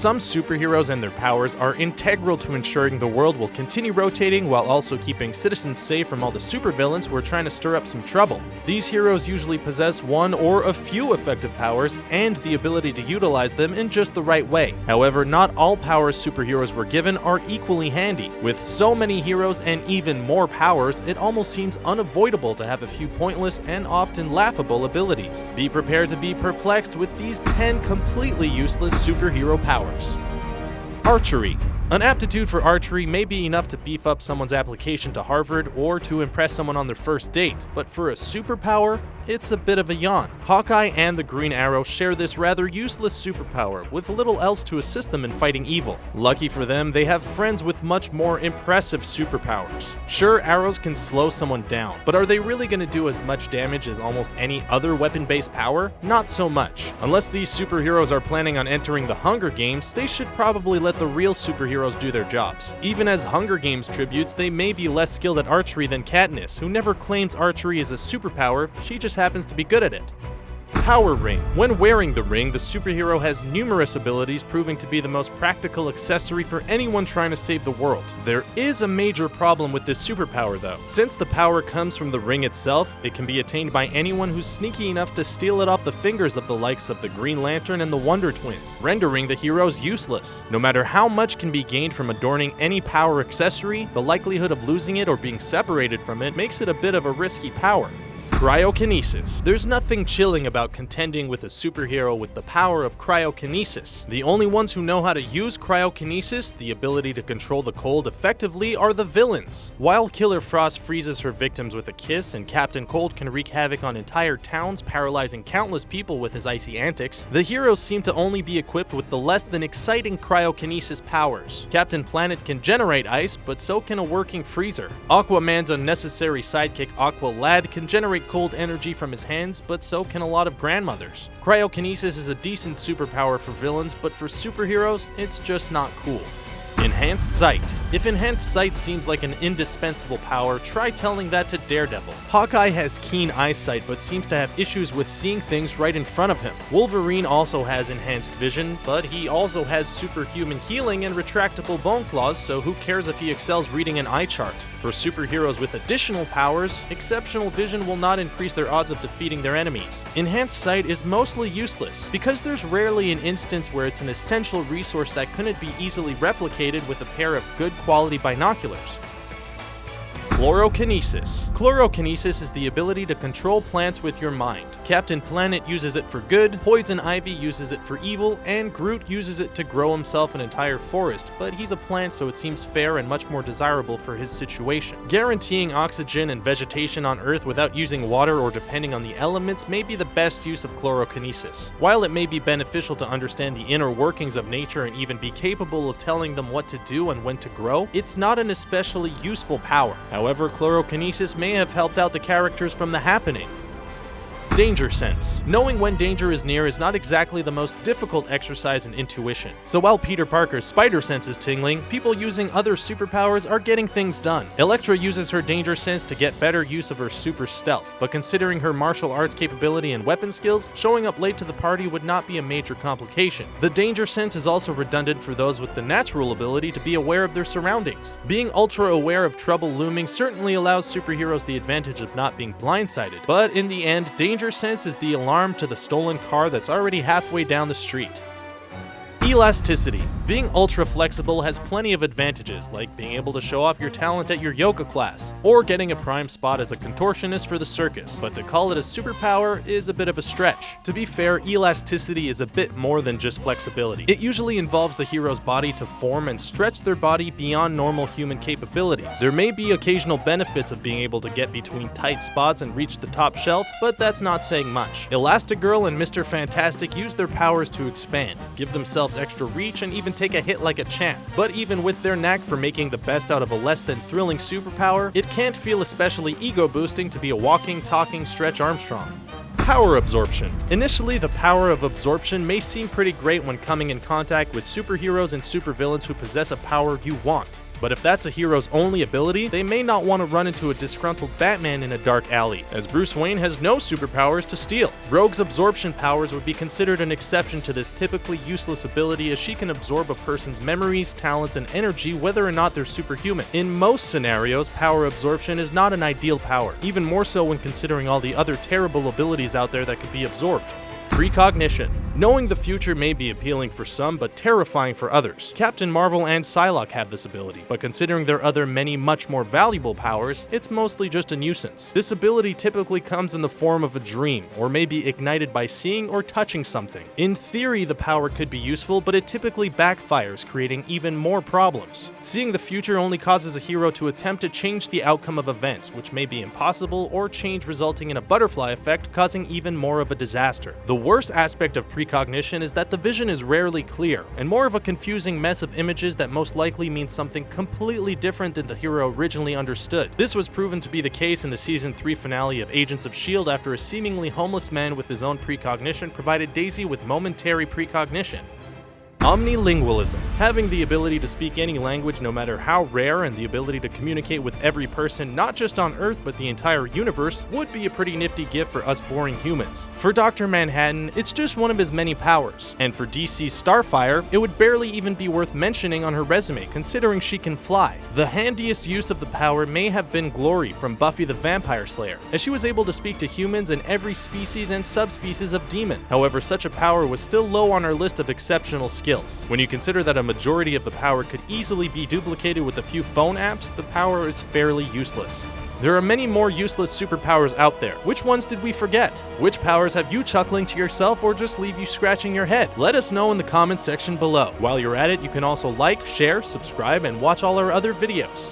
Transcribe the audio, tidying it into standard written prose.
Some superheroes and their powers are integral to ensuring the world will continue rotating while also keeping citizens safe from all the supervillains who are trying to stir up some trouble. These heroes usually possess one or a few effective powers and the ability to utilize them in just the right way. However, not all powers superheroes were given are equally handy. With so many heroes and even more powers, it almost seems unavoidable to have a few pointless and often laughable abilities. Be prepared to be perplexed with these 10 completely useless superhero powers. Archery. An aptitude for archery may be enough to beef up someone's application to Harvard or to impress someone on their first date, but for a superpower, it's a bit of a yawn. Hawkeye and the Green Arrow share this rather useless superpower, with little else to assist them in fighting evil. Lucky for them, they have friends with much more impressive superpowers. Sure, arrows can slow someone down, but are they really going to do as much damage as almost any other weapon-based power? Not so much. Unless these superheroes are planning on entering the Hunger Games, they should probably let the real superheroes do their jobs. Even as Hunger Games tributes, they may be less skilled at archery than Katniss, who never claims archery is a superpower, she just happens to be good at it. Power Ring. When wearing the ring, the superhero has numerous abilities, proving to be the most practical accessory for anyone trying to save the world. There is a major problem with this superpower though. Since the power comes from the ring itself, it can be attained by anyone who's sneaky enough to steal it off the fingers of the likes of the Green Lantern and the Wonder Twins, rendering the heroes useless. No matter how much can be gained from adorning any power accessory, the likelihood of losing it or being separated from it makes it a bit of a risky power. Cryokinesis. There's nothing chilling about contending with a superhero with the power of cryokinesis. The only ones who know how to use cryokinesis, the ability to control the cold effectively, are the villains. While Killer Frost freezes her victims with a kiss and Captain Cold can wreak havoc on entire towns, paralyzing countless people with his icy antics, the heroes seem to only be equipped with the less than exciting cryokinesis powers. Captain Planet can generate ice, but so can a working freezer. Aquaman's unnecessary sidekick Aqua Lad can generate cold energy from his hands, but so can a lot of grandmothers. Cryokinesis is a decent superpower for villains, but for superheroes, it's just not cool. Enhanced Sight. If Enhanced Sight seems like an indispensable power, try telling that to Daredevil. Hawkeye has keen eyesight but seems to have issues with seeing things right in front of him. Wolverine also has enhanced vision, but he also has superhuman healing and retractable bone claws, so who cares if he excels reading an eye chart? For superheroes with additional powers, exceptional vision will not increase their odds of defeating their enemies. Enhanced Sight is mostly useless, because there's rarely an instance where it's an essential resource that couldn't be easily replicated with a pair of good quality binoculars. Chlorokinesis. Chlorokinesis is the ability to control plants with your mind. Captain Planet uses it for good, Poison Ivy uses it for evil, and Groot uses it to grow himself an entire forest, but he's a plant so it seems fair and much more desirable for his situation. Guaranteeing oxygen and vegetation on Earth without using water or depending on the elements may be the best use of chlorokinesis. While it may be beneficial to understand the inner workings of nature and even be capable of telling them what to do and when to grow, it's not an especially useful power. However, chlorokinesis may have helped out the characters from The Happening. Danger sense. Knowing when danger is near is not exactly the most difficult exercise in intuition. So while Peter Parker's spider sense is tingling, people using other superpowers are getting things done. Elektra uses her danger sense to get better use of her super stealth, but considering her martial arts capability and weapon skills, showing up late to the party would not be a major complication. The danger sense is also redundant for those with the natural ability to be aware of their surroundings. Being ultra aware of trouble looming certainly allows superheroes the advantage of not being blindsided, but in the end, danger sense is the alarm to the stolen car that's already halfway down the street. Elasticity. Being ultra flexible has plenty of advantages, like being able to show off your talent at your yoga class, or getting a prime spot as a contortionist for the circus, but to call it a superpower is a bit of a stretch. To be fair, elasticity is a bit more than just flexibility. It usually involves the hero's body to form and stretch their body beyond normal human capability. There may be occasional benefits of being able to get between tight spots and reach the top shelf, but that's not saying much. Elastigirl and Mr. Fantastic use their powers to expand, give themselves extra reach, and even take a hit like a champ. But even with their knack for making the best out of a less than thrilling superpower, it can't feel especially ego-boosting to be a walking, talking Stretch Armstrong. Power absorption. Initially, the power of absorption may seem pretty great when coming in contact with superheroes and supervillains who possess a power you want. But if that's a hero's only ability, they may not want to run into a disgruntled Batman in a dark alley, as Bruce Wayne has no superpowers to steal. Rogue's absorption powers would be considered an exception to this typically useless ability, as she can absorb a person's memories, talents, and energy whether or not they're superhuman. In most scenarios, power absorption is not an ideal power, even more so when considering all the other terrible abilities out there that could be absorbed. Precognition. Knowing the future may be appealing for some, but terrifying for others. Captain Marvel and Psylocke have this ability, but considering their other many much more valuable powers, it's mostly just a nuisance. This ability typically comes in the form of a dream, or may be ignited by seeing or touching something. In theory, the power could be useful, but it typically backfires, creating even more problems. Seeing the future only causes a hero to attempt to change the outcome of events, which may be impossible, or change resulting in a butterfly effect, causing even more of a disaster. The worst aspect of precognition is that the vision is rarely clear, and more of a confusing mess of images that most likely means something completely different than the hero originally understood. This was proven to be the case in the Season 3 finale of Agents of S.H.I.E.L.D. after a seemingly homeless man with his own precognition provided Daisy with momentary precognition. Omnilingualism. Having the ability to speak any language, no matter how rare, and the ability to communicate with every person, not just on Earth but the entire universe, would be a pretty nifty gift for us boring humans. For Dr. Manhattan, it's just one of his many powers, and for DC's Starfire, it would barely even be worth mentioning on her resume, considering she can fly. The handiest use of the power may have been Glory from Buffy the Vampire Slayer, as she was able to speak to humans and every species and subspecies of demon. However, such a power was still low on our list of exceptional skills. When you consider that a majority of the power could easily be duplicated with a few phone apps, the power is fairly useless. There are many more useless superpowers out there. Which ones did we forget? Which powers have you chuckling to yourself or just leave you scratching your head? Let us know in the comments section below. While you're at it, you can also like, share, subscribe, and watch all our other videos.